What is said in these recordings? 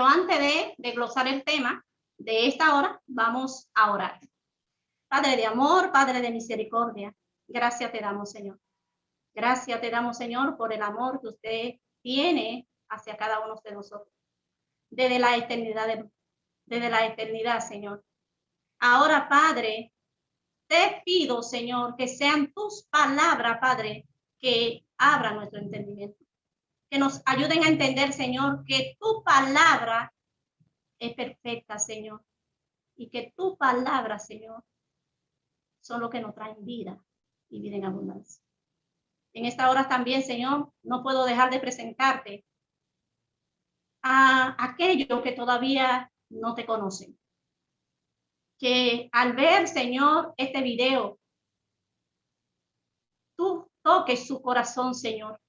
antes de desglosar el tema de esta hora, vamos a orar. Padre de amor, Padre de misericordia, gracias te damos, Señor. Gracias te damos, Señor, por el amor que usted tiene hacia cada uno de nosotros. Desde la eternidad, Señor. Ahora, Padre, te pido, Señor, que sean tus palabras, Padre, que abran nuestro entendimiento. Que nos ayuden a entender, Señor, que tu palabra es perfecta, Señor. Y que tu palabra, Señor, son lo que nos traen vida y vida en abundancia. En esta hora también, Señor, no puedo dejar de presentarte a aquellos que todavía no te conocen. Que al ver, Señor, este video, tú toques su corazón, Señor,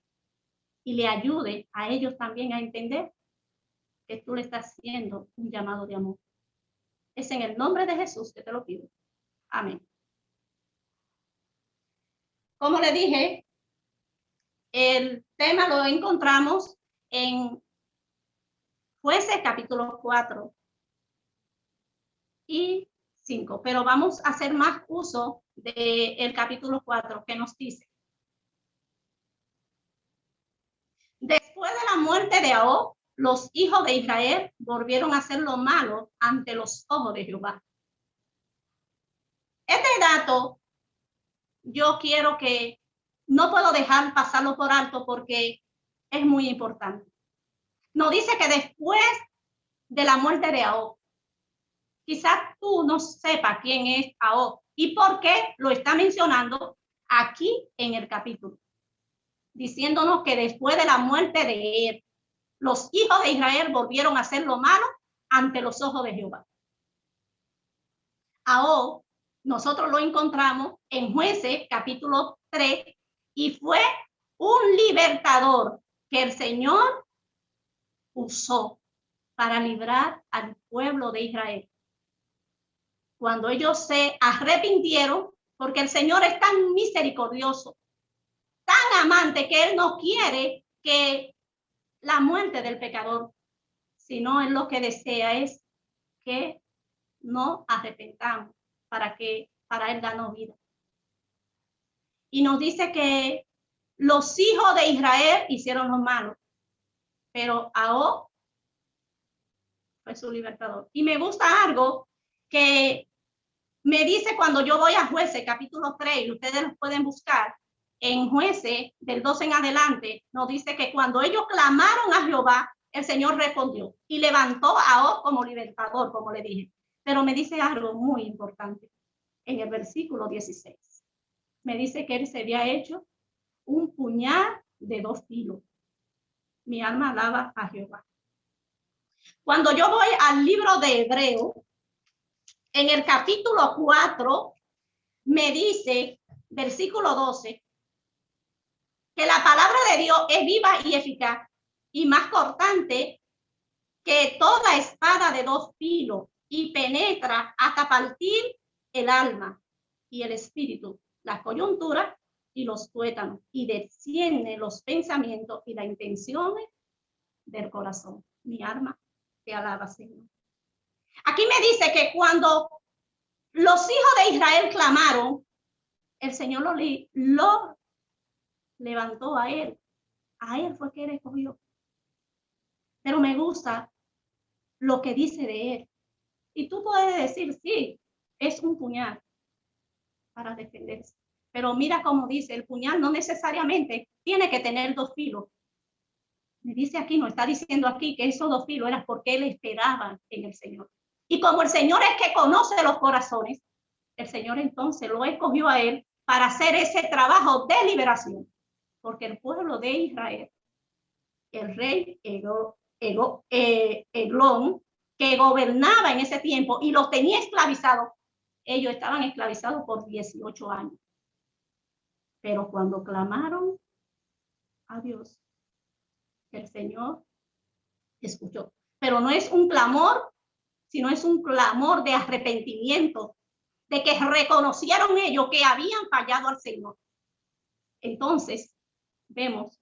y le ayude a ellos también a entender que tú le estás haciendo un llamado de amor. Es en el nombre de Jesús que te lo pido. Amén. Como le dije, el tema lo encontramos en Jueces capítulo 4 y 5, pero vamos a hacer más uso del capítulo 4 que nos dice: después de la muerte de Ahab, los hijos de Israel volvieron a hacer lo malo ante los ojos de Jehová. Este dato yo quiero que no puedo dejar pasarlo por alto porque es muy importante. Nos dice que después de la muerte de Ahab, quizás tú no sepas quién es Ahab y por qué lo está mencionando aquí en el capítulo, diciéndonos que después de la muerte de él, los hijos de Israel volvieron a hacer lo malo ante los ojos de Jehová. Ahab, nosotros lo encontramos en Jueces capítulo 3 y fue un libertador que el Señor usó para librar al pueblo de Israel. Cuando ellos se arrepintieron, porque el Señor es tan misericordioso, tan amante, que Él no quiere que la muerte del pecador, sino Él lo que desea es que no arrepentamos para Él darnos vida. Y nos dice que los hijos de Israel hicieron lo malo, pero Ahab fue su libertador. Y me gusta algo que me dice cuando yo voy a Jueces capítulo 3, y ustedes los pueden buscar en Jueces del 12 en adelante, nos dice que cuando ellos clamaron a Jehová, el Señor respondió y levantó a Ahab como libertador, como le dije. Pero me dice algo muy importante en el versículo 16. Me dice que él se había hecho un puñal de 2 filos. Mi alma alaba a Jehová. Cuando yo voy al libro de Hebreo, en el capítulo 4, me dice, versículo 12, que la palabra de Dios es viva y eficaz y más cortante que toda espada de 2 filos y penetra hasta partir el alma y el espíritu, las coyunturas y los tuétanos, y desciende los pensamientos y las intenciones del corazón. Mi alma te alaba, Señor. Aquí me dice que cuando los hijos de Israel clamaron, el Señor lo levantó a él. A él fue que él escogió. Pero me gusta lo que dice de él. Y tú puedes decir, sí, es un puñal para defenderse. Pero mira cómo dice, el puñal no necesariamente tiene que tener 2 filos. Me dice aquí, no está diciendo aquí que esos 2 filos eran porque él esperaba en el Señor. Y como el Señor es que conoce los corazones, el Señor entonces lo escogió a él para hacer ese trabajo de liberación. Porque el pueblo de Israel, el rey Eglón, que gobernaba en ese tiempo y los tenía esclavizados, ellos estaban esclavizados por 18 años. Pero cuando clamaron a Dios, el Señor escuchó. Pero no es un clamor, sino es un clamor de arrepentimiento, de que reconocieron ellos que habían fallado al Señor. Entonces, vemos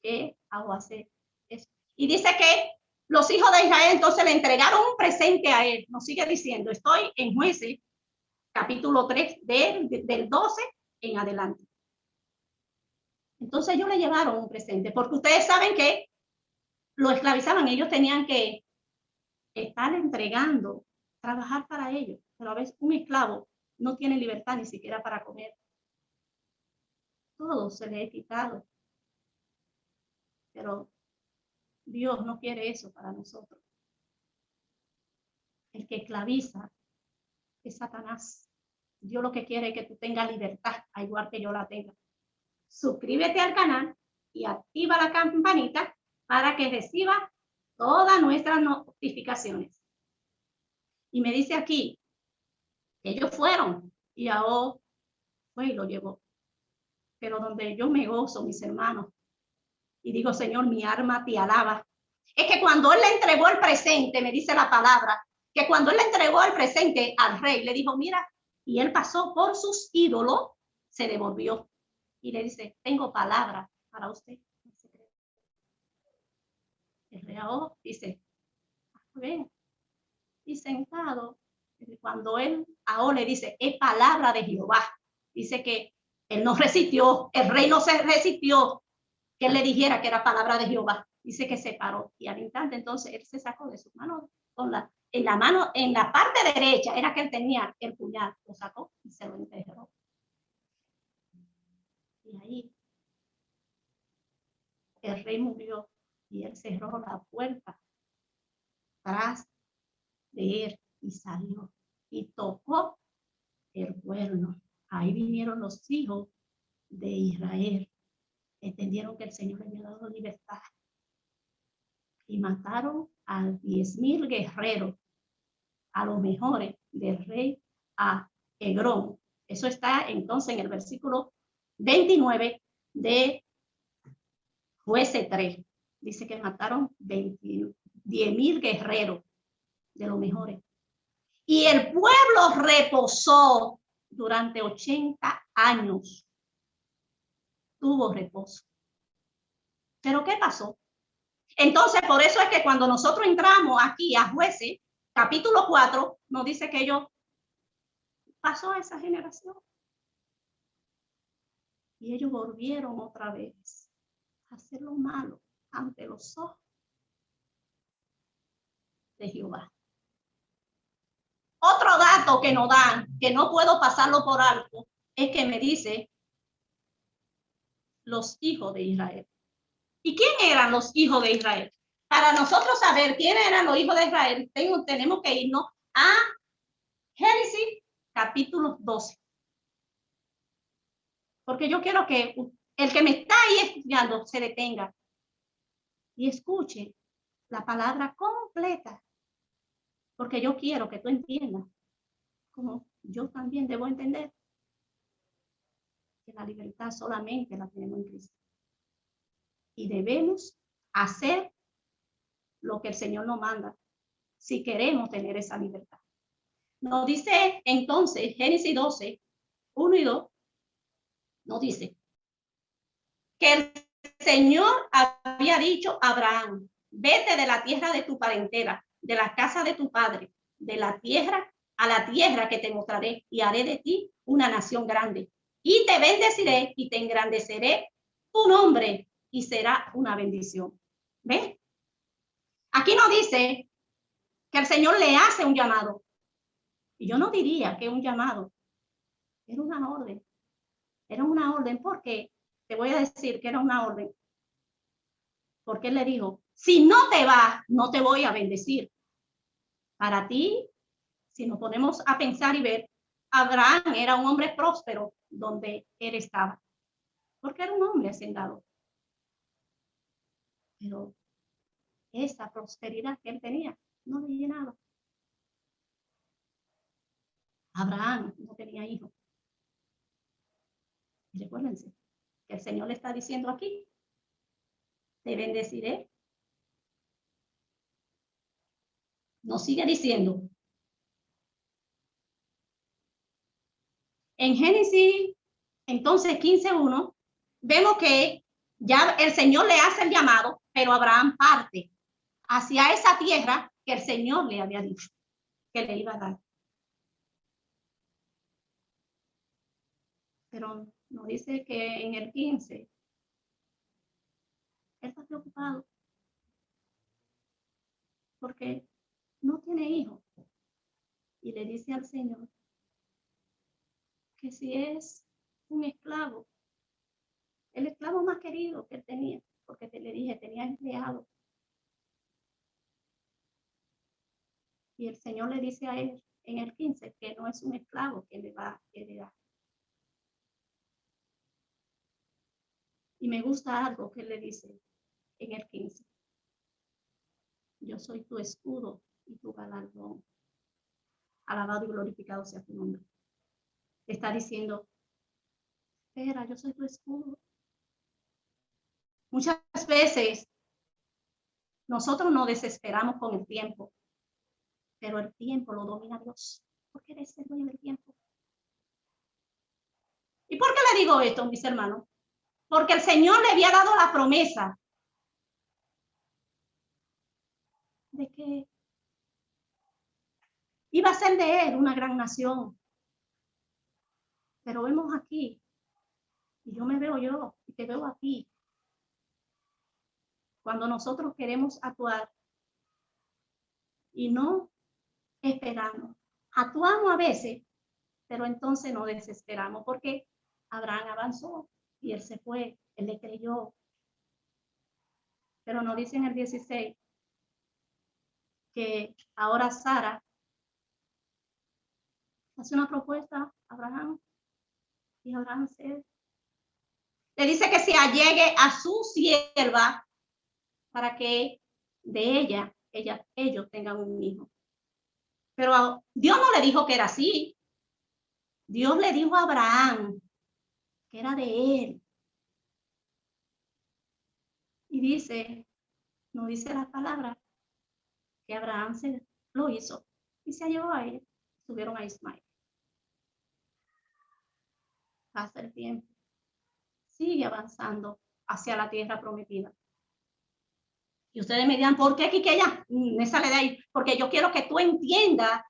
que hago hacer eso. Y dice que los hijos de Israel entonces le entregaron un presente a él. Nos sigue diciendo, estoy en Jueces, capítulo 3, del 12 en adelante. Entonces ellos le llevaron un presente, porque ustedes saben que lo esclavizaban, ellos tenían que estar entregando, trabajar para ellos, pero a veces un esclavo no tiene libertad ni siquiera para comer. Todo se le ha quitado, pero Dios no quiere eso para nosotros. El que esclaviza es Satanás. Dios lo que quiere es que tú tengas libertad, a igual que yo la tenga. Suscríbete al canal y activa la campanita para que reciba todas nuestras notificaciones. Y me dice aquí, ellos fueron y Ahó fue y lo llevó. Pero donde yo me gozo, mis hermanos, y digo, Señor, mi alma te alaba, es que cuando él le entregó el presente, me dice la palabra, que cuando él le entregó el presente al rey, le dijo, mira, y él pasó por sus ídolos, se devolvió. Y le dice, tengo palabra para usted. El rey Ahó dice, ven. Y sentado, cuando Ahó le dice, es palabra de Jehová, dice que él no resistió, el rey no se resistió que él le dijera que era palabra de Jehová. Dice que se paró y al instante entonces él se sacó de su mano, en la mano, en la parte derecha era que él tenía el puñal, lo sacó y se lo enterró. Y ahí el rey murió y él cerró la puerta tras de él y salió y tocó el cuerno. Ahí vinieron los hijos de Israel, entendieron que el Señor le había dado libertad y mataron a 10,000 guerreros, a los mejores del rey a Egrón. Eso está entonces en el versículo 29 de Jueces 3. Dice que mataron 10,000 guerreros de los mejores. Y el pueblo reposó durante 80 años. Tuvo reposo. ¿Pero qué pasó? Entonces, por eso es que cuando nosotros entramos aquí a Jueces, capítulo 4, nos dice que ellos pasó a esa generación. Y ellos volvieron otra vez a hacer lo malo ante los ojos de Jehová. Otro dato que nos dan, que no puedo pasarlo por alto, es que me dice los hijos de Israel. ¿Y quién eran los hijos de Israel? Para nosotros saber quién eran los hijos de Israel, tenemos que irnos a Génesis capítulo 12. Porque yo quiero que el que me está ahí estudiando se detenga y escuche la palabra completa. Porque yo quiero que tú entiendas, como yo también debo entender, que la libertad solamente la tenemos en Cristo. Y debemos hacer lo que el Señor nos manda si queremos tener esa libertad. Nos dice entonces Génesis 12, 1 y 2, nos dice que el Señor había dicho a Abraham, vete de la tierra de tu parentela, de la casa de tu padre, de la tierra a la tierra que te mostraré y haré de ti una nación grande. Y te bendeciré y te engrandeceré tu nombre y será una bendición. ¿Ves? Aquí nos dice que el Señor le hace un llamado. Y yo no diría que un llamado, era una orden. Era una orden porque, te voy a decir que era una orden. Porque él le dijo, si no te vas, no te voy a bendecir. Para ti, si nos ponemos a pensar y ver, Abraham era un hombre próspero donde él estaba. Porque era un hombre hacendado. Pero esa prosperidad que él tenía no le llenaba. Abraham no tenía hijos. Y recuérdense que el Señor le está diciendo aquí, te bendeciré. Nos sigue diciendo. En Génesis, entonces 15:1, vemos que ya el Señor le hace el llamado, pero Abraham parte hacia esa tierra que el Señor le había dicho que le iba a dar. Pero nos dice que en el 15, él está preocupado porque no tiene hijos. Y le dice al Señor que si es un esclavo, el esclavo más querido que él tenía, porque le dije, tenía empleado. Y el Señor le dice a él en el 15 que no es un esclavo que le va a heredar. Y me gusta algo que él le dice en el 15. Yo soy tu escudo y tu galardón. Alabado y glorificado sea tu nombre. Está diciendo, espera, yo soy tu escudo. Muchas veces nosotros nos desesperamos con el tiempo, pero el tiempo lo domina Dios, porque eres el dueño del tiempo. ¿Y por qué le digo esto, mis hermanos? Porque el Señor le había dado la promesa de que iba a ser de él una gran nación. Pero vemos aquí, y yo me veo yo, y te veo a ti, cuando nosotros queremos actuar y no esperamos. Actuamos a veces, pero entonces nos desesperamos porque Abraham avanzó y él se fue, él le creyó. Pero nos dice en el 16 que ahora Sara hace una propuesta a Abraham y Abraham le dice que se allegue a su sierva para que de ellos tengan un hijo. Pero Dios no le dijo que era así. Dios le dijo a Abraham que era de él. Y dice, no dice la palabra, que Abraham se lo hizo y se llevó a él. Subieron a Ismael. Pasa el tiempo. Sigue avanzando hacia la tierra prometida. Y ustedes me dirán, ¿por qué Quiqueya? Me sale de ahí. Porque yo quiero que tú entiendas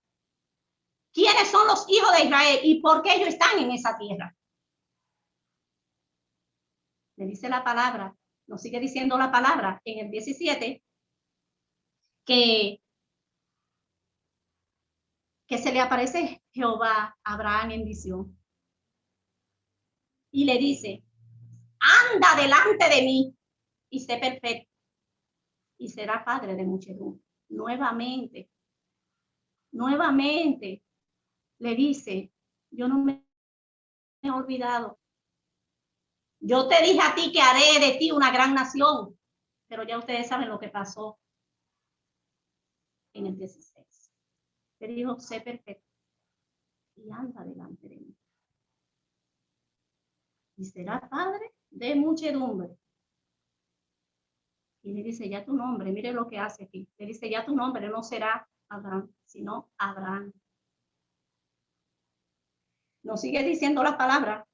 quiénes son los hijos de Israel y por qué ellos están en esa tierra. Me dice la palabra, nos sigue diciendo la palabra en el 17, que se le aparece Jehová a Abraham en visión. Y le dice, anda delante de mí y sé perfecto. Y será padre de muchedumbre. Nuevamente le dice, yo no me he olvidado. Yo te dije a ti que haré de ti una gran nación, pero ya ustedes saben lo que pasó en el 16. Le dijo, sé perfecto y anda delante de mí. Y será padre de muchedumbre. Y le dice, ya tu nombre, mire lo que hace aquí. Le dice, ya tu nombre no será Abraham, sino Abraham. Nos sigue diciendo la palabra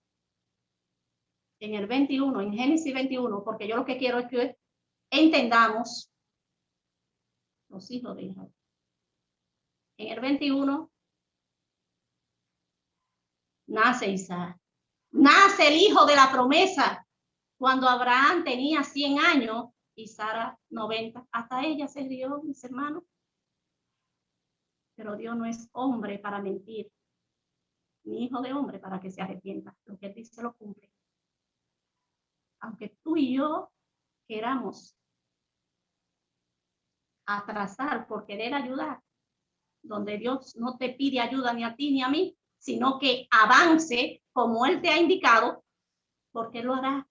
en el 21, en Génesis 21, porque yo lo que quiero es que entendamos los hijos de Israel. En el 21 nace Isaac. Nace el hijo de la promesa. Cuando Abraham tenía 100 años y Sara 90. Hasta ella se rió, mis hermanos. Pero Dios no es hombre para mentir, ni hijo de hombre para que se arrepienta. Lo que él dice lo cumple. Aunque tú y yo queramos atrasar por querer ayudar, donde Dios no te pide ayuda ni a ti ni a mí, sino que avance como Él te ha indicado, porque Él lo hará.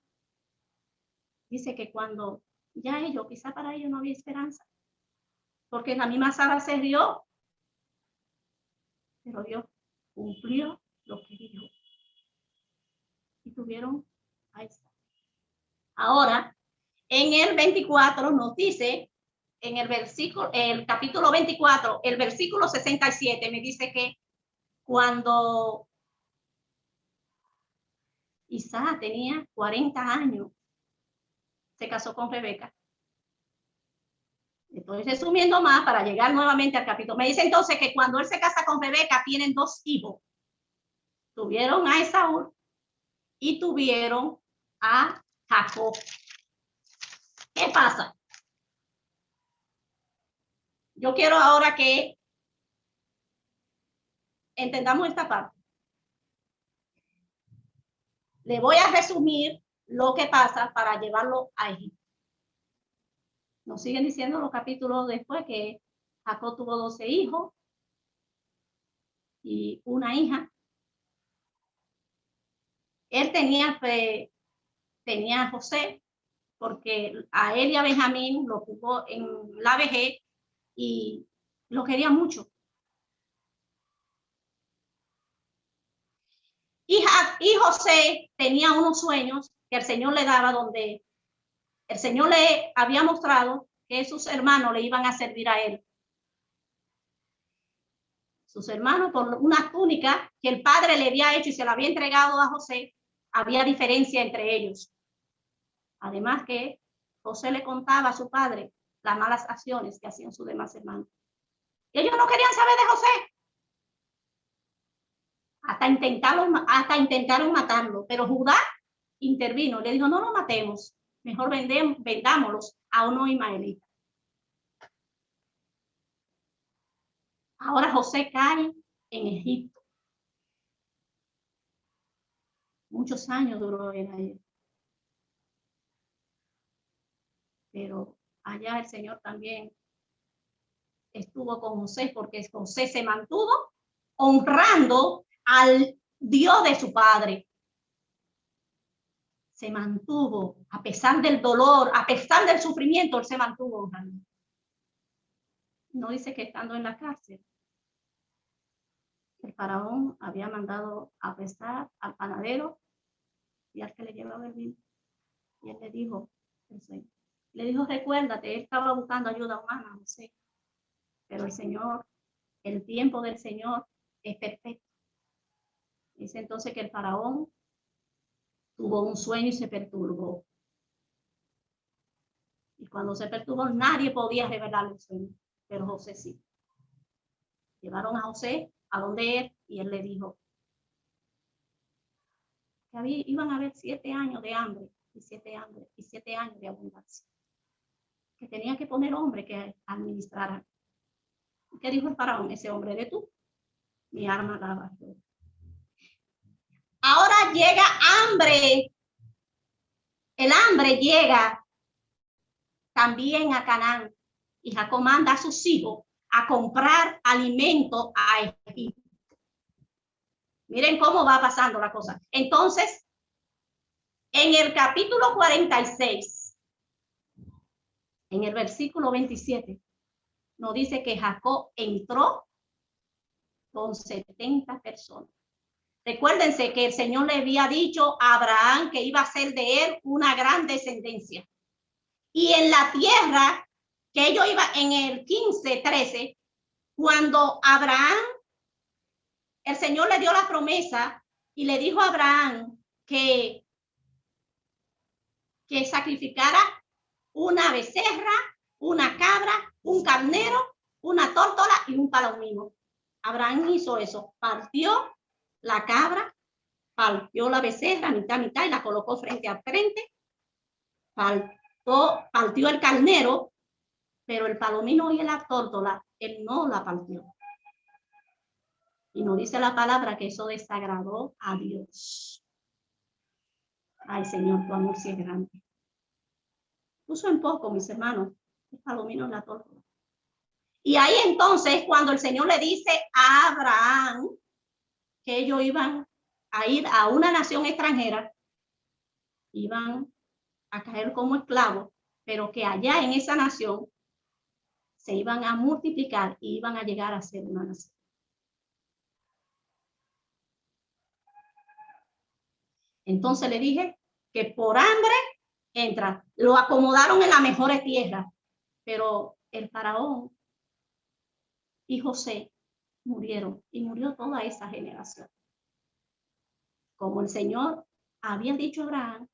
Dice que cuando ya ellos, quizá para ellos no había esperanza, porque la misma Sara se rió, pero Dios cumplió lo que dijo. Y tuvieron a Isaac. Ahora, en el 24 nos dice, en el capítulo 24, el versículo 67, me dice que cuando Isaac tenía 40 años, se casó con Rebeca. Estoy resumiendo más para llegar nuevamente al capítulo. Me dice entonces que cuando él se casa con Rebeca, tienen dos hijos. Tuvieron a Esaú y tuvieron a Jacob. ¿Qué pasa? Yo quiero ahora que entendamos esta parte. Le voy a resumir lo que pasa para llevarlo a Egipto. Nos siguen diciendo los capítulos después que Jacob tuvo 12 hijos y una hija. Él tenía a José, porque a él y a Benjamín lo tuvo en la vejez y lo quería mucho. Y José tenía unos sueños que el Señor le daba, donde el Señor le había mostrado que sus hermanos le iban a servir a él. Sus hermanos, por una túnica que el padre le había hecho y se la había entregado a José, había diferencia entre ellos. Además que José le contaba a su padre las malas acciones que hacían sus demás hermanos. Y ellos no querían saber de José. Hasta intentaron matarlo, pero Judá intervino, le dijo, no lo matemos, mejor vendámoslos a unos ismaelitas. Ahora José cae en Egipto. Muchos años duró él ahí. Pero allá el Señor también estuvo con José, porque José se mantuvo honrando al Dios de su padre. Se mantuvo, a pesar del dolor, a pesar del sufrimiento, él se mantuvo honrando. No dice que estando en la cárcel, el faraón había mandado a arrestar al panadero y al que le llevaba el vino. Y él le dijo, recuérdate, él estaba buscando ayuda humana, no sé. Pero el Señor, el tiempo del Señor es perfecto. Dice entonces que el faraón tuvo un sueño y se perturbó. Y cuando se perturbó, nadie podía revelar el sueño, pero José sí. Llevaron a José a donde él y él le dijo que iban a haber 7 años de hambre y 7 años de abundancia. Que tenía que poner hombre que administrara. ¿Qué dijo el faraón? Ese hombre de tú, mi arma daba. Ahora llega hambre. El hambre llega también a Canaán y Jacob manda a sus hijos a comprar alimento a Egipto. Miren cómo va pasando la cosa. Entonces, en el capítulo 46, en el versículo 27, nos dice que Jacob entró con 70 personas. Recuérdense que el Señor le había dicho a Abraham que iba a ser de él una gran descendencia. Y en la tierra que ellos iban en el 15-13, cuando Abraham, el Señor le dio la promesa y le dijo a Abraham que sacrificara una becerra, una cabra, un carnero, una tórtola y un palomino. Abraham hizo eso, partió la cabra, partió la becerra mitad y la colocó frente a frente, partió el carnero, pero el palomino y la tórtola, él no la partió. Y nos dice la palabra que eso desagradó a Dios. Ay, Señor, tu amor sí es grande. Puso en poco, mis hermanos, el palomino y la tórtola. Y ahí entonces, cuando el Señor le dice a Abraham que ellos iban a ir a una nación extranjera, iban a caer como esclavos, pero que allá en esa nación se iban a multiplicar y iban a llegar a ser una nación. Entonces le dije que por hambre entra. Lo acomodaron en las mejores tierras, pero el faraón y José murieron y murió toda esa generación. Como el Señor había dicho a Abraham,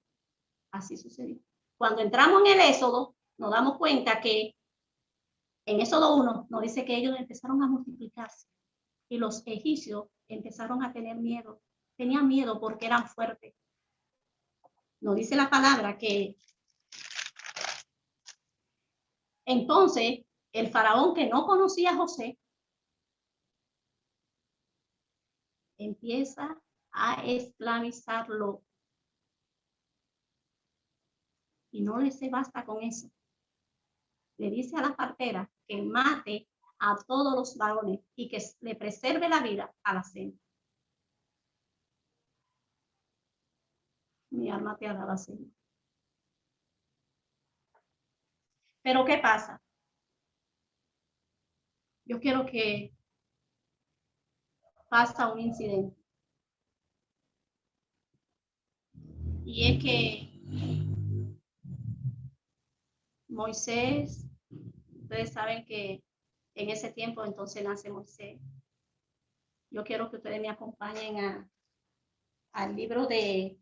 así sucedió. Cuando entramos en el Éxodo, nos damos cuenta que En Éxodo 1 nos dice que ellos empezaron a multiplicarse y los egipcios empezaron a tener miedo. Tenían miedo porque eran fuertes. Nos dice la palabra que entonces el faraón, que no conocía a José, empieza a esclavizarlo. Y no le se basta con eso. Le dice a la partera que mate a todos los varones y que le preserve la vida a la cena. Mi alma te alaba, Señor. Pero ¿qué pasa? Yo quiero que pasa un incidente. Y es que Moisés, ustedes saben que en ese tiempo entonces nace Moisés. Yo quiero que ustedes me acompañen al libro de,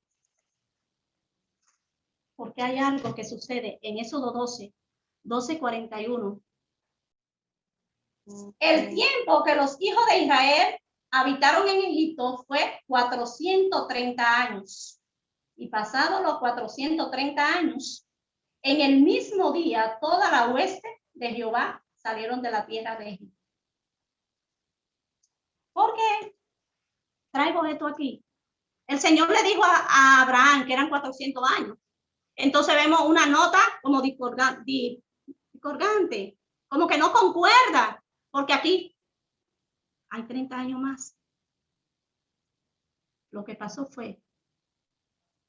porque hay algo que sucede en Éxodo 12:41. El tiempo que los hijos de Israel habitaron en Egipto fue 430 años. Y pasados los 430 años, en el mismo día, toda la hueste de Jehová salieron de la tierra de Egipto. ¿Por qué traigo esto aquí? El Señor le dijo a Abraham que eran 400 años. Entonces vemos una nota como discordante, como que no concuerda, porque aquí hay 30 años más. Lo que pasó fue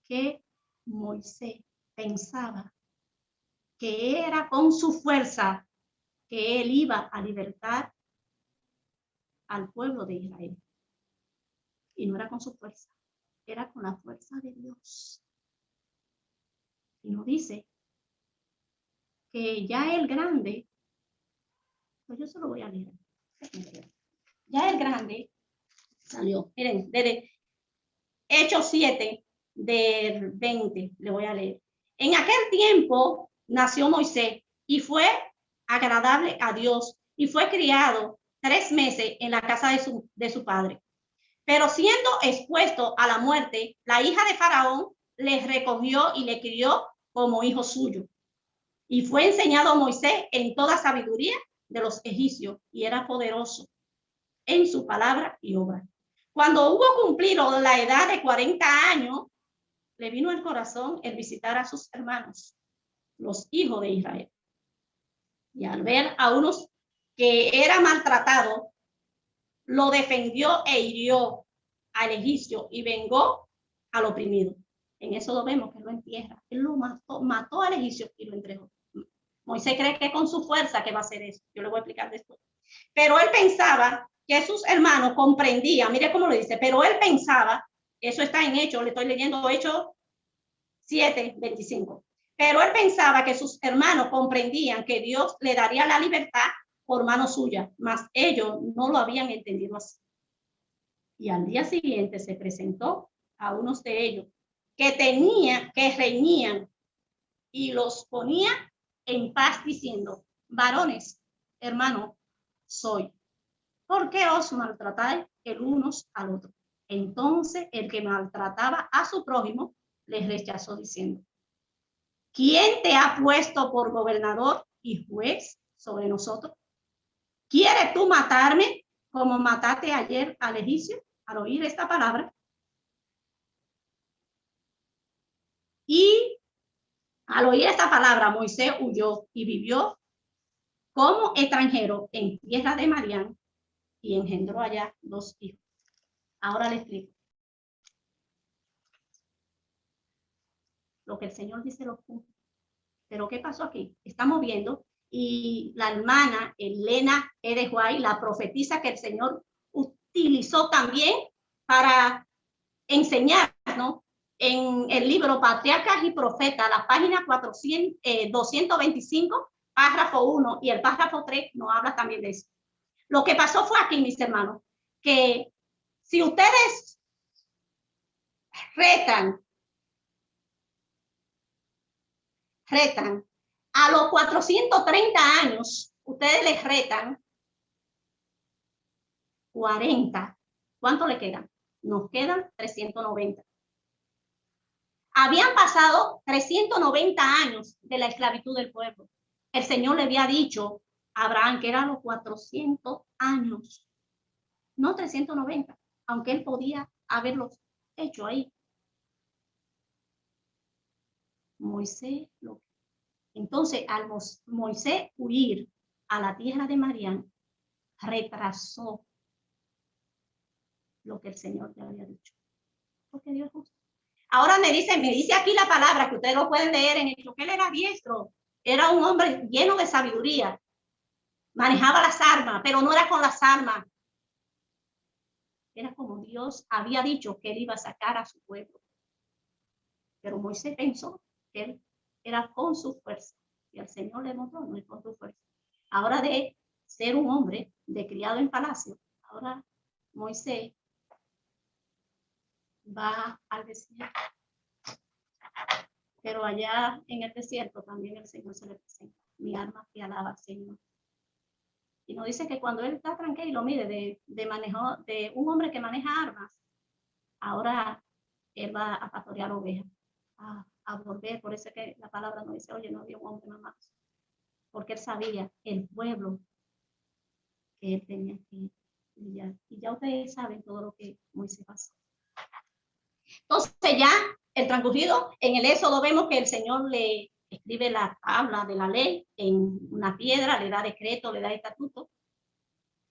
que Moisés pensaba que era con su fuerza que él iba a libertar al pueblo de Israel. Y no era con su fuerza, era con la fuerza de Dios. Y nos dice que ya el grande, pues yo solo voy a leer. Ya el grande salió. Miren, desde Hechos 7, del 20, le voy a leer. En aquel tiempo nació Moisés y fue agradable a Dios y fue criado 3 meses en la casa de su padre. Pero siendo expuesto a la muerte, la hija de Faraón le recogió y le crió como hijo suyo. Y fue enseñado a Moisés en toda sabiduría de los egipcios y era poderoso en su palabra y obra. Cuando hubo cumplido la edad de 40 años, le vino al corazón el visitar a sus hermanos, los hijos de Israel. Y al ver a unos que era maltratado, lo defendió e hirió al egipcio y vengó al oprimido. En eso lo vemos que lo entierra. Él lo mató al egipcio y lo entregó. Moisés cree que con su fuerza que va a hacer eso. Yo le voy a explicar después. Pero él pensaba que sus hermanos comprendían, mire cómo lo dice, pero él pensaba, eso está en Hechos, le estoy leyendo Hechos 7:25. Pero él pensaba que sus hermanos comprendían que Dios le daría la libertad por mano suya, mas ellos no lo habían entendido así. Y al día siguiente se presentó a unos de ellos que reñían y los ponía en paz diciendo: varones, hermanos, soy. ¿Por qué os maltratáis el unos al otro? Entonces el que maltrataba a su prójimo les rechazó diciendo: ¿quién te ha puesto por gobernador y juez sobre nosotros? ¿Quieres tú matarme como mataste ayer al egipcio? Al oír esta palabra. Y al oír esta palabra, Moisés huyó y vivió como extranjero en tierra de Madián y engendró allá 2 hijos. Ahora le explico. Lo que el Señor dice lo cumple. Pero ¿qué pasó aquí? Estamos viendo, y la hermana Elena de White, la profetisa que el Señor utilizó también para enseñar, ¿no? En el libro Patriarcas y Profetas, la página 225, párrafo 1 y el párrafo 3 nos habla también de eso. Lo que pasó fue aquí, mis hermanos, que si ustedes retan a los 430 años, ustedes les retan 40. ¿Cuánto le quedan? Nos quedan 390. Habían pasado 390 años de la esclavitud del pueblo. El Señor le había dicho a Abraham que eran los 400 años, no 390, aunque él podía haberlos hecho ahí. Moisés, entonces al Moisés huir a la tierra de Madián, retrasó lo que el Señor le había dicho. Porque Dios es justo. Ahora me dice aquí la palabra que ustedes lo pueden leer en Hechos, que él era diestro, era un hombre lleno de sabiduría, manejaba las armas, pero no era con las armas. Era como Dios había dicho que él iba a sacar a su pueblo. Pero Moisés pensó que él era con su fuerza. Y el Señor le mostró, no es con su fuerza. Ahora de ser un hombre de criado en palacio, ahora Moisés va al desierto. Pero allá en el desierto también el Señor se le presenta. Mi alma te alaba, Señor. Y nos dice que cuando él está tranquilo, mire, de un hombre que maneja armas, ahora él va a pastorear ovejas, a volver. Por eso que la palabra nos dice, oye, no había un hombre más. Porque él sabía el pueblo que él tenía que brillar. Y ya ustedes saben todo lo que Moisés pasó. Entonces ya el transcurrido en el Éxodo vemos que el Señor le escribe la tabla de la ley en una piedra, le da decreto, le da estatuto,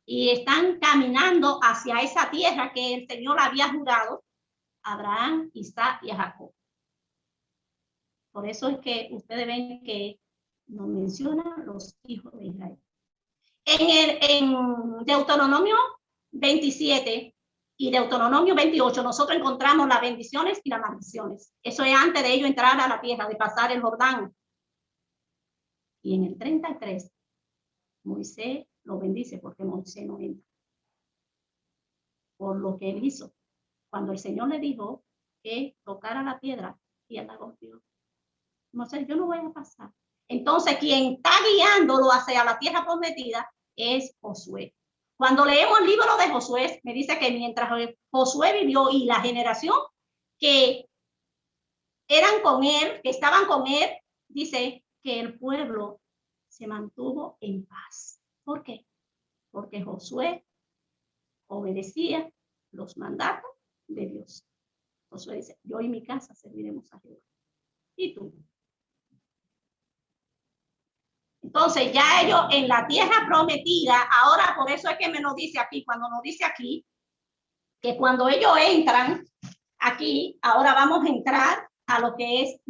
y están caminando hacia esa tierra que el Señor había jurado a Abraham, Isaac y a Jacob. Por eso es que ustedes ven que nos mencionan los hijos de Israel. En Deuteronomio 27 y Deuteronomio 28 nosotros encontramos las bendiciones y las maldiciones. Eso es antes de ellos entrar a la tierra, de pasar el Jordán. Y en el 33 Moisés lo bendice porque Moisés no entra. Por lo que él hizo. Cuando el Señor le dijo que tocara la piedra y él la golpeó. Moisés, yo no voy a pasar. Entonces, quien está guiándolo hacia la tierra prometida es Josué. Cuando leemos el libro de Josué, me dice que mientras Josué vivió y la generación que eran con él, que estaban con él, dice que el pueblo se mantuvo en paz. ¿Por qué? Porque Josué obedecía los mandatos de Dios. Josué dice, yo y mi casa serviremos a Jehová. ¿Y tú? Entonces ya ellos en la tierra prometida, ahora por eso es que me lo dice aquí, cuando nos dice aquí, que cuando ellos entran aquí, ahora vamos a entrar a lo que es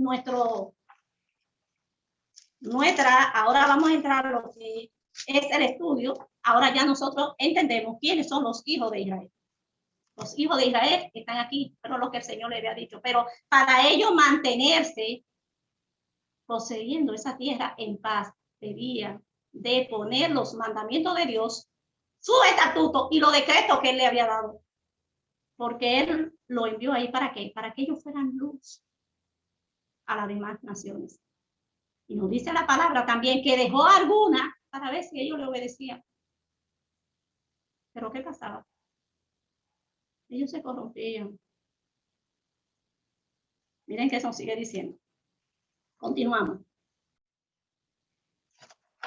ahora vamos a entrar a lo que es el estudio, ahora ya nosotros entendemos quiénes son los hijos de Israel. Los hijos de Israel están aquí, pero lo que el Señor le había dicho, pero para ellos mantenerse poseyendo esa tierra en paz, debían de poner los mandamientos de Dios, su estatuto y los decretos que él le había dado. Porque él lo envió ahí para qué? Para que ellos fueran luz a las demás naciones. Y nos dice la palabra también que dejó alguna para ver si ellos le obedecían. Pero ¿qué pasaba? Ellos se corrompían. Miren que eso sigue diciendo. Continuamos.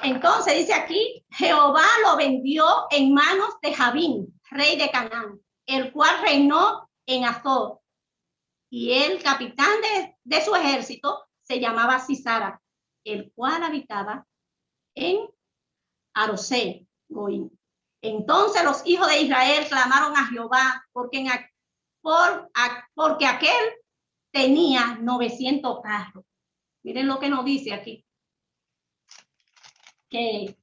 Entonces dice aquí, Jehová lo vendió en manos de Javín, rey de Canaán, el cual reinó en Azor. Y el capitán de su ejército se llamaba Sisara, el cual habitaba en Arosé, Goín. Entonces los hijos de Israel clamaron a Jehová porque aquel tenía 900 carros. Miren lo que nos dice aquí. Que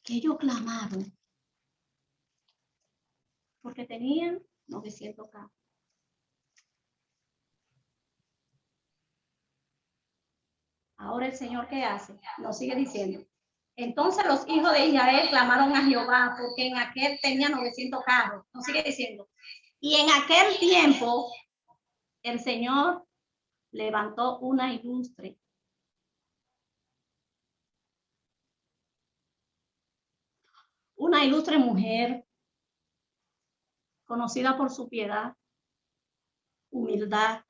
ellos clamaron porque tenían 900 carros. Ahora el Señor, ¿qué hace? Nos sigue diciendo. Entonces los hijos de Israel clamaron a Jehová porque en aquel tenía 900 carros. Nos sigue diciendo. Y en aquel tiempo el Señor levantó una ilustre una ilustre mujer, conocida por su piedad, humildad.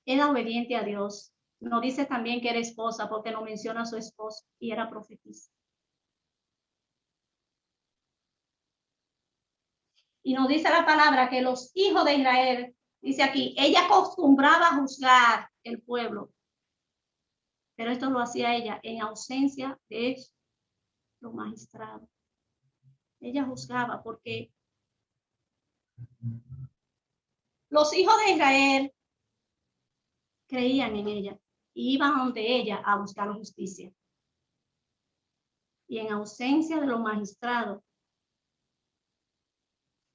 Era obediente a Dios. No dice también que era esposa, porque no menciona a su esposo, y era profetisa. Y nos dice la palabra que los hijos de Israel, dice aquí, ella acostumbraba a juzgar el pueblo, pero esto lo hacía ella en ausencia de los magistrados. Ella juzgaba porque los hijos de Israel creían en ella y iban ante ella a buscar justicia. Y en ausencia de los magistrados,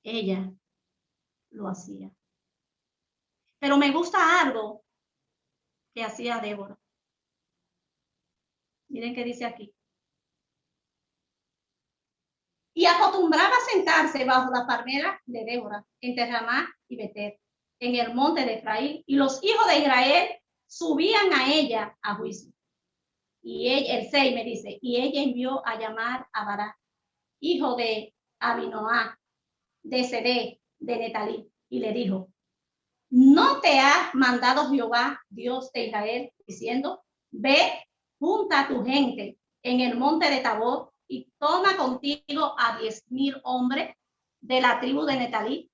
ella lo hacía. Pero me gusta algo que hacía Débora. Miren qué dice aquí. Y acostumbraba a sentarse bajo la palmera de Débora, entre Ramá y Betel, en el monte de Efraín, y los hijos de Israel subían a ella a juicio. Y ella, el 6 me dice, y ella envió a llamar a Bará, hijo de Abinoá, de Sedé, de Netalí, y le dijo, ¿no te ha mandado Jehová, Dios de Israel, diciendo, ve, junta a tu gente en el monte de Tabor y toma contigo a 10,000 hombres de la tribu de Netalí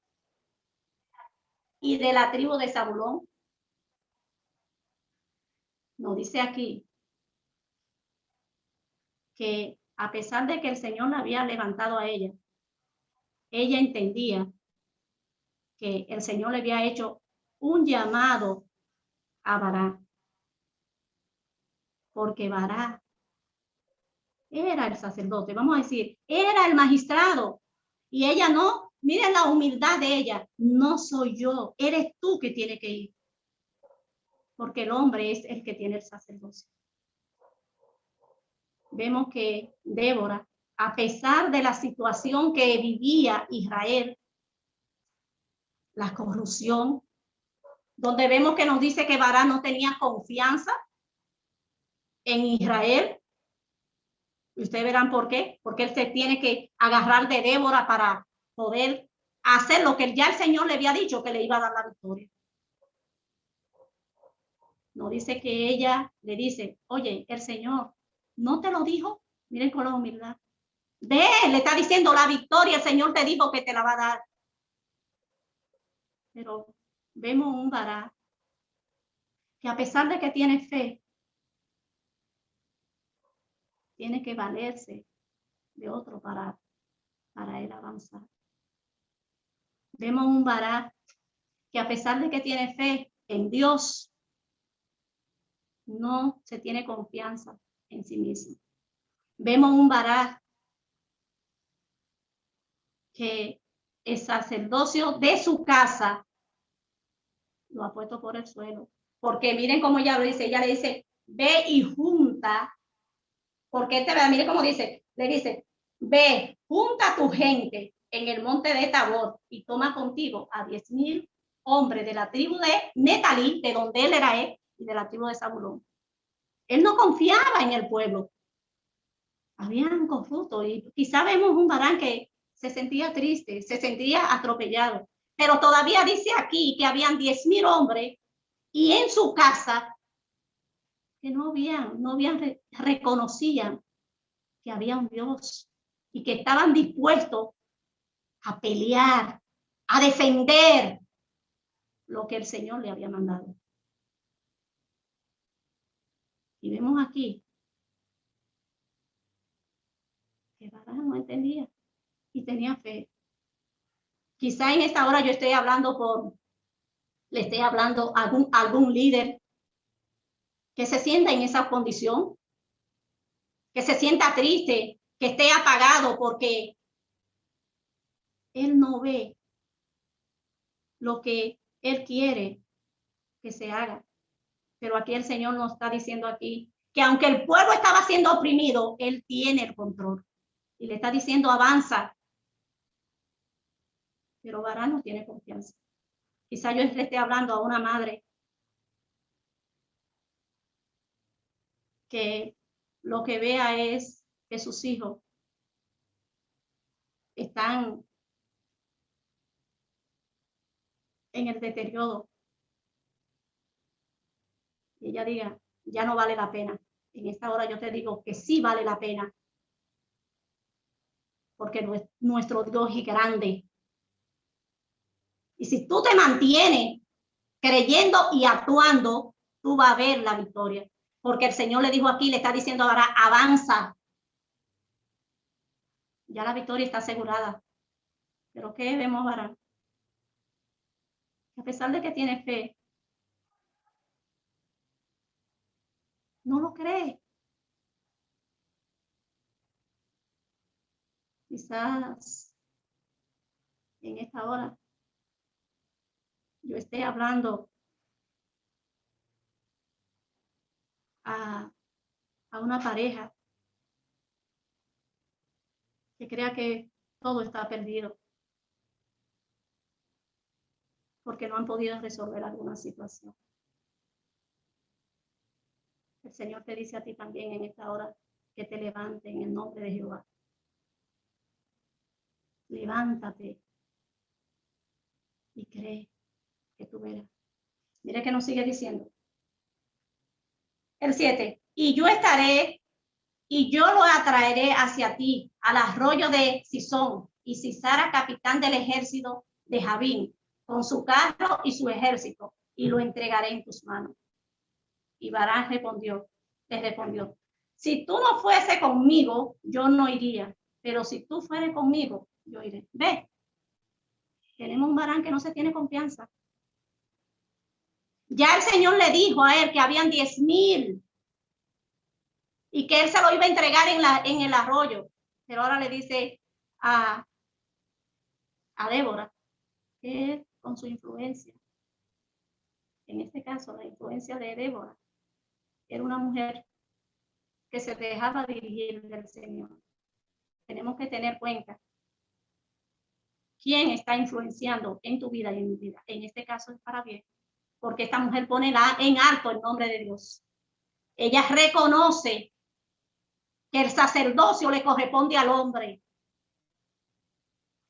y de la tribu de Zabulón? Nos dice aquí que a pesar de que el Señor la había levantado a ella, ella entendía que el Señor le había hecho un llamado a Bará, porque Bará era el sacerdote, vamos a decir, era el magistrado, y ella no. Miren la humildad de ella, no soy yo, eres tú que tienes que ir, porque el hombre es el que tiene el sacerdocio. Vemos que Débora, a pesar de la situación que vivía Israel, la corrupción, donde vemos que nos dice que Bará no tenía confianza en Israel. Y ustedes verán por qué, porque él se tiene que agarrar de Débora para poder hacer lo que ya el Señor le había dicho que le iba a dar la victoria. No dice que ella le dice, oye, el Señor no te lo dijo. Miren con la humildad. Ve, le está diciendo la victoria, el Señor te dijo que te la va a dar. Pero vemos un Bará que a pesar de que tiene fe, tiene que valerse de otro para él avanzar. Vemos un Bará que a pesar de que tiene fe en Dios, no se tiene confianza en sí mismo. Vemos un Bará que el sacerdocio de su casa lo ha puesto por el suelo. Porque miren cómo ella lo dice, ella le dice, ve y junta, porque miren cómo dice, le dice, ve, junta a tu gente en el monte de Tabor y toma contigo a 10,000 hombres de la tribu de Netalí, de donde él era y de la tribu de Zabulón. Él no confiaba en el pueblo. Habían corruptos y quizá vemos un Barán que se sentía triste, se sentía atropellado, pero todavía dice aquí que habían 10,000 hombres y en su casa que no reconocían que había un Dios y que estaban dispuestos a pelear, a defender lo que el Señor le había mandado. Y vemos aquí que Barán no entendía y tenía fe. Quizá en esta hora yo estoy hablando le estoy hablando a algún líder que se sienta en esa condición, que se sienta triste, que esté apagado porque él no ve lo que él quiere que se haga. Pero aquí el Señor nos está diciendo aquí que aunque el pueblo estaba siendo oprimido, él tiene el control y le está diciendo avanza. Pero Barán no tiene confianza. Quizá yo le esté hablando a una madre que lo que vea es que sus hijos están en el deterioro. Y ella diga, ya no vale la pena. En esta hora yo te digo que sí vale la pena. Porque nuestro Dios es grande. Y si tú te mantienes creyendo y actuando, tú vas a ver la victoria. Porque el Señor le dijo aquí, le está diciendo ahora, avanza. Ya la victoria está asegurada. Pero ¿qué vemos ahora? A pesar de que tiene fe, no lo cree. Quizás en esta hora yo esté hablando a una pareja que crea que todo está perdido porque no han podido resolver alguna situación. El Señor te dice a ti también en esta hora que te levante en el nombre de Jehová. Levántate y cree que tú verás. Mire que nos sigue diciendo. El 7. Y yo estaré y yo lo atraeré hacia ti al arroyo de Sisón y Sisara, capitán del ejército de Jabín, con su carro y su ejército, y lo entregaré en tus manos. Y Barán le respondió, si tú no fuese conmigo, yo no iría, pero si tú fueres conmigo, yo iré. Ve, tenemos un Barán que no se tiene confianza. Ya el Señor le dijo a él que habían 10,000 y que él se lo iba a entregar en el arroyo. Pero ahora le dice a Débora que con su influencia, en este caso la influencia de Débora, era una mujer que se dejaba dirigir del Señor. Tenemos que tener cuenta quién está influenciando en tu vida y en mi vida. En este caso es para bien, porque esta mujer pone en alto el nombre de Dios. Ella reconoce que el sacerdocio le corresponde al hombre.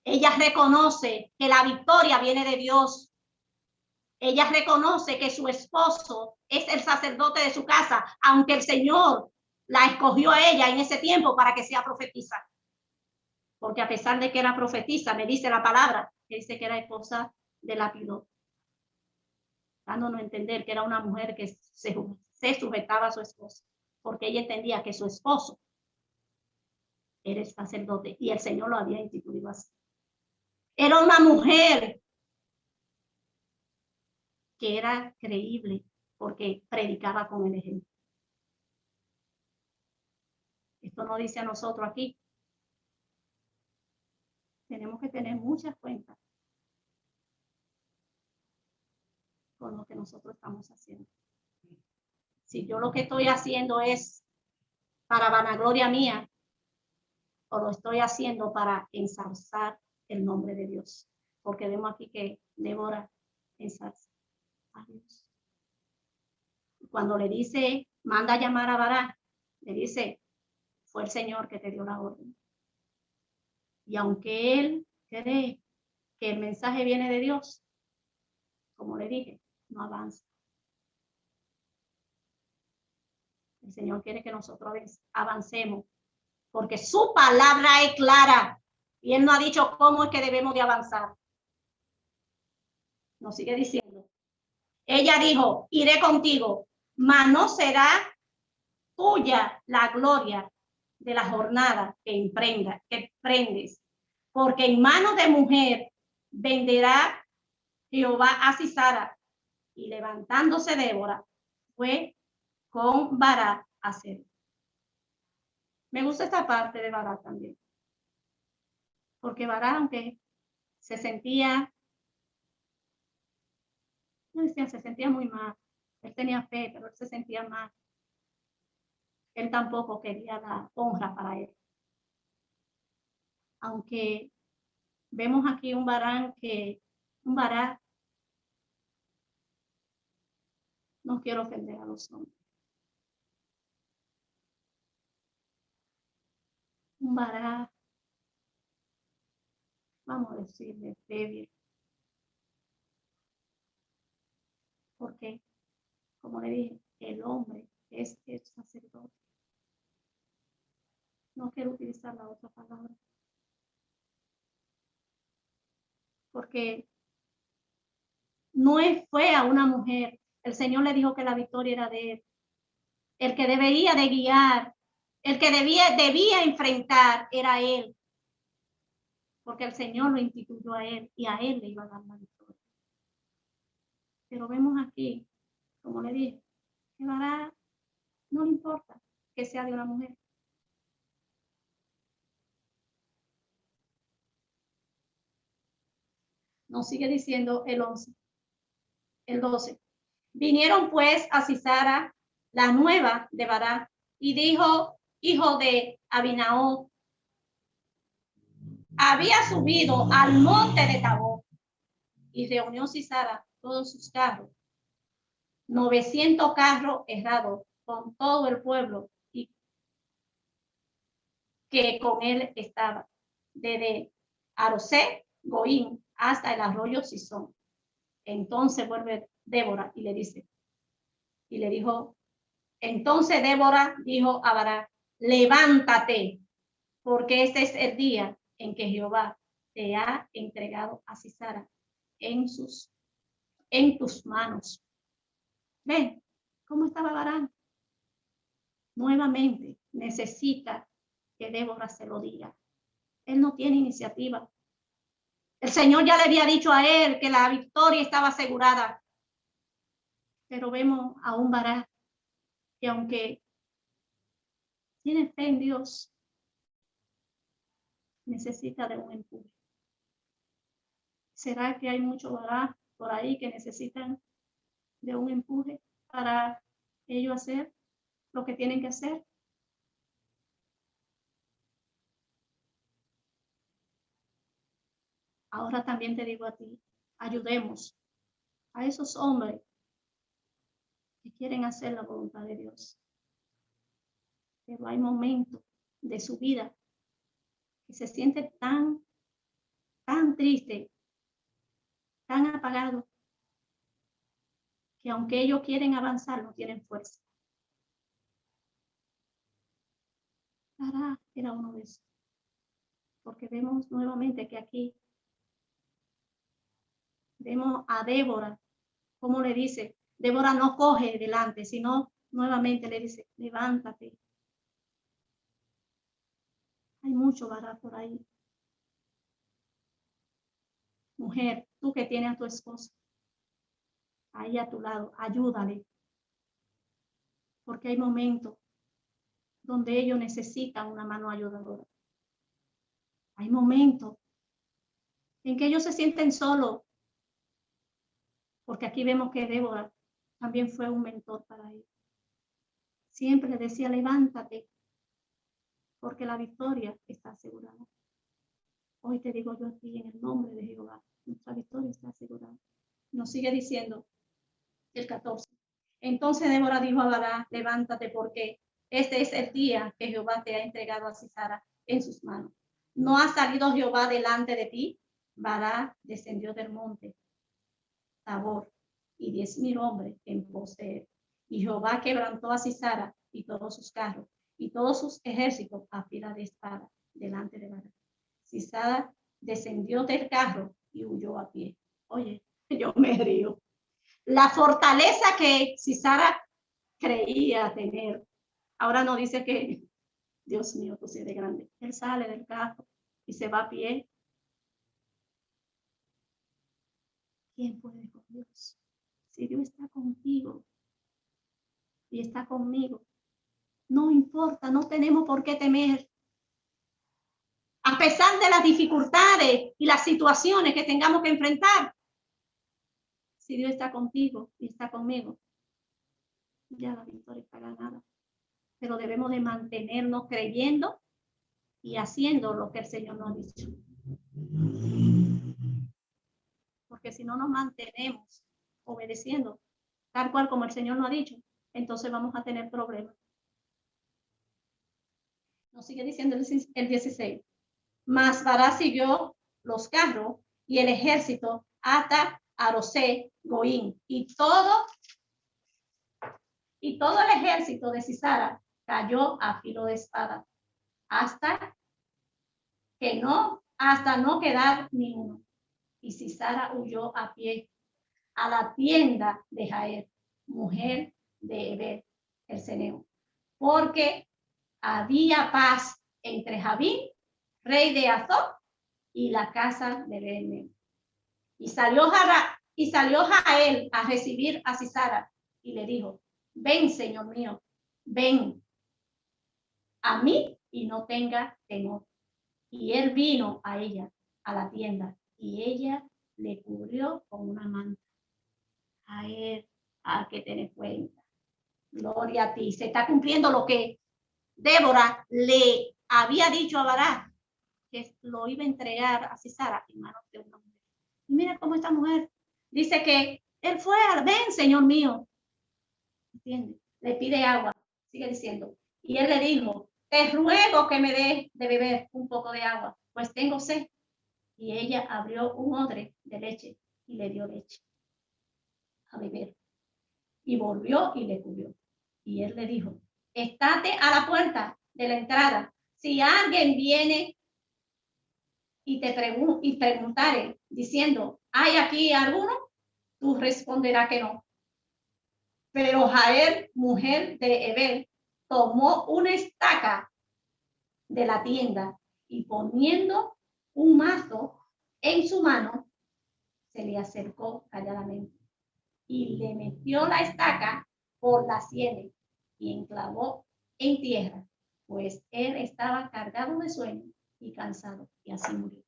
Ella reconoce que la victoria viene de Dios. Ella reconoce que su esposo es el sacerdote de su casa, aunque el Señor la escogió a ella en ese tiempo para que sea profetisa. Porque a pesar de que era profetisa, me dice la palabra, que dice que era esposa de Lapidot, dándonos a entender que era una mujer que se sujetaba a su esposo, porque ella entendía que su esposo era el sacerdote y el Señor lo había instituido así. Era una mujer que era creíble porque predicaba con el ejemplo. Esto no dice a nosotros aquí. Tenemos que tener muchas cuentas con lo que nosotros estamos haciendo. Si yo lo que estoy haciendo es para vanagloria mía, o lo estoy haciendo para ensalzar el nombre de Dios. Porque vemos aquí que Débora ensalza a Dios. Cuando le dice, manda a llamar a Bará, le dice, fue el Señor que te dio la orden. Y aunque él cree que el mensaje viene de Dios, como le dije, no avanza. El Señor quiere que nosotros avancemos, porque su palabra es clara y él no ha dicho cómo es que debemos de avanzar. Nos sigue diciendo. Ella dijo, iré contigo, mas no será tuya la gloria de la jornada que prendes, porque en manos de mujer venderá Jehová a Sisara. Y levantándose Débora, fue con Barak a hacer. Me gusta esta parte de Barak también, porque Barak, aunque se sentía muy mal, él tenía fe, pero él se sentía mal. Él tampoco quería la honra para él. Aunque vemos aquí un Barak, no quiero ofender a los hombres. Un Barak vamos a decirle, débil. Porque, como le dije, el hombre es el sacerdote. No quiero utilizar la otra palabra. Porque no fue a una mujer. El Señor le dijo que la victoria era de él. El que debería de guiar, el que debía enfrentar era él. Porque el Señor lo instituyó a él y a él le iba a dar la victoria. Pero vemos aquí, como le dije, que Bará no le importa que sea de una mujer. Nos sigue diciendo el 11, el 12. Vinieron pues a Sisara, la nueva de Bará, y dijo, hijo de Abinaón, había subido al monte de Tabor, y reunió Sisara todos sus carros, 900 carros errados, con todo el pueblo y que con él estaba, desde Arosé, Goín, hasta el arroyo Sison. Entonces vuelve Débora y le dice, y le dijo, entonces Débora dijo a Barak, levántate, porque este es el día en que Jehová te ha entregado a Sisara en tus manos. Ven, ¿cómo estaba Barak? Nuevamente necesita que Débora se lo diga. Él no tiene iniciativa. El Señor ya le había dicho a él que la victoria estaba asegurada. Pero vemos a un Barak que aunque tiene fe en Dios, necesita de un empuje. ¿Será que hay muchos Barak por ahí que necesitan de un empuje para ellos hacer lo que tienen que hacer? Ahora también te digo a ti, ayudemos a esos hombres que quieren hacer la voluntad de Dios. Pero hay momentos de su vida que se siente tan triste, tan apagado, que aunque ellos quieren avanzar, no tienen fuerza. Sara era uno de esos. Porque vemos nuevamente que aquí vemos a Débora, como le dice, Débora no coge delante, sino nuevamente le dice, levántate. Hay mucho Bará por ahí. Mujer, tú que tienes a tu esposa ahí a tu lado, ayúdale. Porque hay momentos donde ellos necesitan una mano ayudadora. Hay momentos en que ellos se sienten solos. Porque aquí vemos que Débora también fue un mentor para ellos. Siempre le decía, levántate, porque la victoria está asegurada. Hoy te digo yo a ti en el nombre de Jehová, nuestra victoria está asegurada. Nos sigue diciendo el 14. Entonces Débora dijo a Barak, levántate porque este es el día que Jehová te ha entregado a Sisara en sus manos. ¿No ha salido Jehová delante de ti? Barak descendió del monte Tabor y 10,000 hombres en pos de él. Y Jehová quebrantó a Sisara y todos sus carros y todos sus ejércitos a fila de espada delante de Barak. Sisara descendió del carro y huyó a pie. Oye, yo me río. La fortaleza que Sisara creía tener, ahora no dice que, Dios mío, tú eres grande. Él sale del carro y se va a pie. ¿Quién puede con Dios? Si Dios está contigo y está conmigo, no importa, no tenemos por qué temer. A pesar de las dificultades y las situaciones que tengamos que enfrentar, si Dios está contigo y está conmigo, ya la victoria está ganada. Pero debemos de mantenernos creyendo y haciendo lo que el Señor nos ha dicho. Porque si no nos mantenemos obedeciendo tal cual como el Señor nos ha dicho, entonces vamos a tener problemas. Nos sigue diciendo el 16. Mas Bará siguió los carros y el ejército hasta Arosé Goín. Y todo el ejército de Sisara cayó a filo de espada hasta no quedar ni uno. Y Sisara huyó a pie a la tienda de Jael, mujer de Heber, el ceneo, porque había paz entre Jabín, rey de Azor, y la casa de Bené. Y salió Jael a recibir a Sisara y le dijo: ven, señor mío, ven a mí y no tenga temor. Y él vino a ella, a la tienda, y ella le cubrió con una manta. A él, a que tener cuenta. Gloria a ti. Se está cumpliendo lo que Débora le había dicho a Barak, que lo iba a entregar a Sisara en manos de una mujer. Y mira cómo esta mujer dice que él fue al ven, señor mío. ¿Entiendes? Le pide agua, sigue diciendo. Y él le dijo: te ruego que me dé de beber un poco de agua, pues tengo sed. Y ella abrió un odre de leche y le dio leche a beber. Y volvió y le cubrió. Y él le dijo: estate a la puerta de la entrada. Si alguien viene y te preguntare diciendo: ¿hay aquí alguno? Tú responderás que no. Pero Jael, mujer de Heber, tomó una estaca de la tienda y poniendo un mazo en su mano, se le acercó calladamente y le metió la estaca por la sienes y enclavó en tierra, pues él estaba cargado de sueño y cansado, y así murió.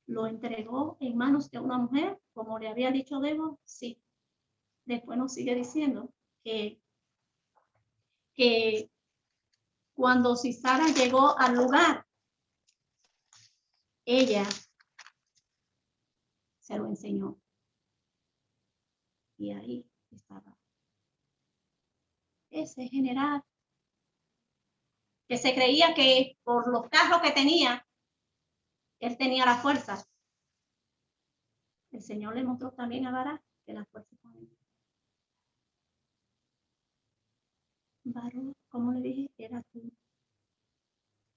¿Lo entregó en manos de una mujer, como le había dicho Débora? Sí. Después nos sigue diciendo que cuando Sisara llegó al lugar, ella se lo enseñó. Y ahí estaba ese general que se creía que por los carros que tenía, él tenía la fuerza. El Señor le mostró también a Barak que la fuerza con él. Baruch, como le dije, era tú.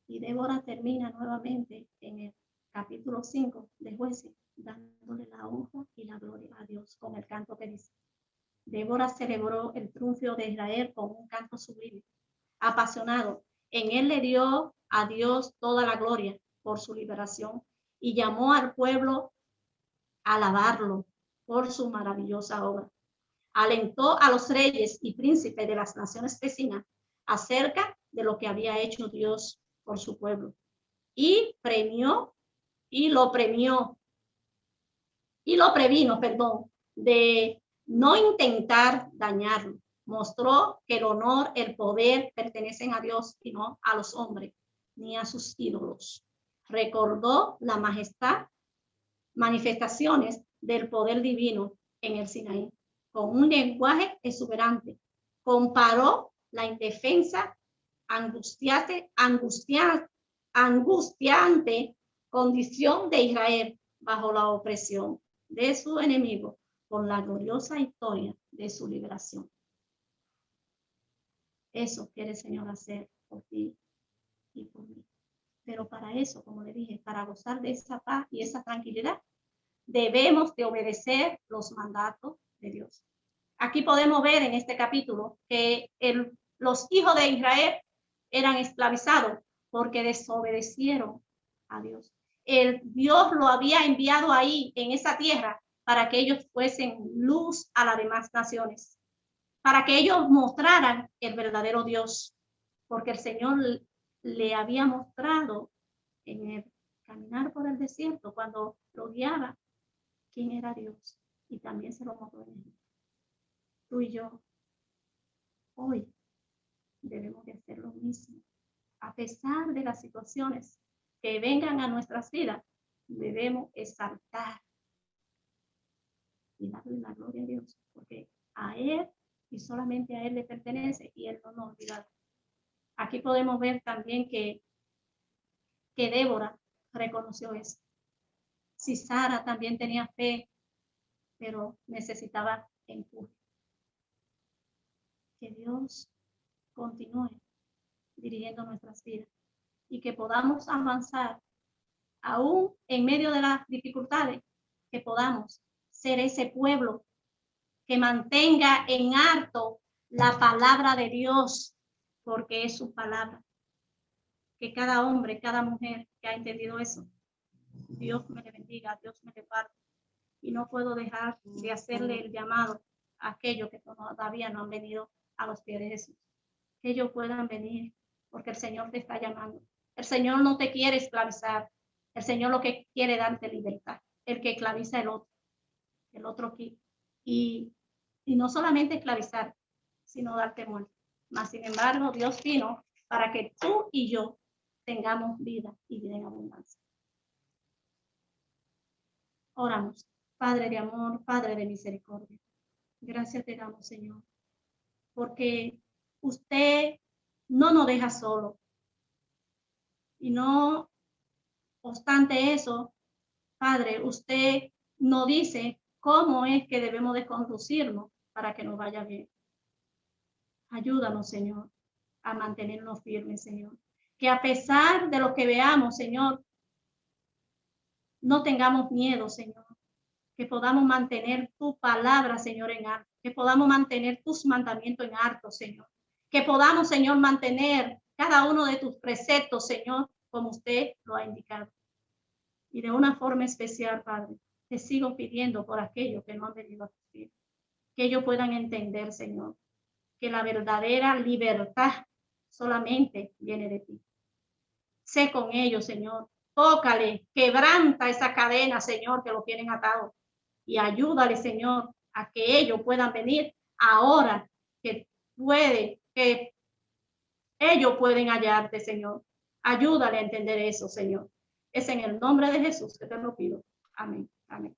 Y Débora termina nuevamente en el capítulo 5 de Jueces, dándole la honra y la gloria a Dios con el canto que dice: Débora celebró el triunfo de Israel con un canto sublime, apasionado. En él le dio a Dios toda la gloria por su liberación y llamó al pueblo a alabarlo por su maravillosa obra. Alentó a los reyes y príncipes de las naciones vecinas acerca de lo que había hecho Dios por su pueblo y lo previno, de no intentar dañarlo. Mostró que el honor, el poder pertenecen a Dios y no a los hombres ni a sus ídolos. Recordó la majestad, manifestaciones del poder divino en el Sinaí con un lenguaje exuberante. Comparó la indefensa, angustiante condición de Israel bajo la opresión de su enemigo con la gloriosa historia de su liberación. Eso quiere el Señor hacer por ti y por mí. Pero para eso, como le dije, para gozar de esa paz y esa tranquilidad, debemos de obedecer los mandatos de Dios. Aquí podemos ver en este capítulo que los hijos de Israel eran esclavizados porque desobedecieron a Dios. Dios lo había enviado ahí en esa tierra para que ellos fuesen luz a las demás naciones, para que ellos mostraran el verdadero Dios, porque el Señor le había mostrado en el caminar por el desierto, cuando lo guiaba, quién era Dios, y también se lo mostró en él. Tú y yo hoy debemos de hacer lo mismo. A pesar de las situaciones que vengan a nuestras vidas, debemos exaltar y darle la gloria a Dios, porque a Él y solamente a Él le pertenece y Él no nos olvida. Aquí podemos ver también que Débora reconoció eso. Si Sara también tenía fe, pero necesitaba empuje. Que Dios continúe dirigiendo nuestras vidas y que podamos avanzar aún en medio de las dificultades, que podamos ser ese pueblo que mantenga en alto la palabra de Dios, porque es su palabra. Que cada hombre, cada mujer que ha entendido eso, Dios me le bendiga, Dios me le guarde. Y no puedo dejar de hacerle el llamado a aquellos que todavía no han venido a los pies de Jesús. Que ellos puedan venir, porque el Señor te está llamando. El Señor no te quiere esclavizar. El Señor lo que quiere es darte libertad. El que esclaviza el otro aquí. Y no solamente esclavizar, sino darte muerte. Mas, sin embargo, Dios vino para que tú y yo tengamos vida y vida en abundancia. Oramos. Padre de amor, Padre de misericordia. Gracias te damos, Señor, porque usted no nos deja solo. Y no obstante eso, Padre, usted nos dice cómo es que debemos de conducirnos para que nos vaya bien. Ayúdanos, Señor, a mantenernos firmes, Señor. Que a pesar de lo que veamos, Señor, no tengamos miedo, Señor. Que podamos mantener tu palabra, Señor, en alto. Que podamos mantener tus mandamientos en alto, Señor. Que podamos, Señor, mantener cada uno de tus preceptos, Señor, como usted lo ha indicado. Y de una forma especial, Padre, te sigo pidiendo por aquellos que no han venido a sufrir. Que ellos puedan entender, Señor, que la verdadera libertad solamente viene de ti. Sé con ellos, Señor. Tócale, quebranta esa cadena, Señor, que lo tienen atado. Y ayúdale, Señor, a que ellos puedan venir ahora que ellos pueden hallarte, Señor. Ayúdale a entender eso, Señor. Es en el nombre de Jesús que te lo pido. Amén. Amén.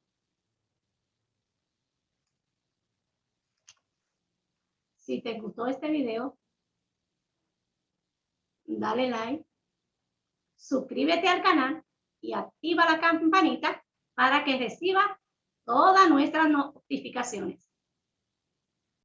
Si te gustó este video, dale like, suscríbete al canal y activa la campanita para que reciba todas nuestras notificaciones.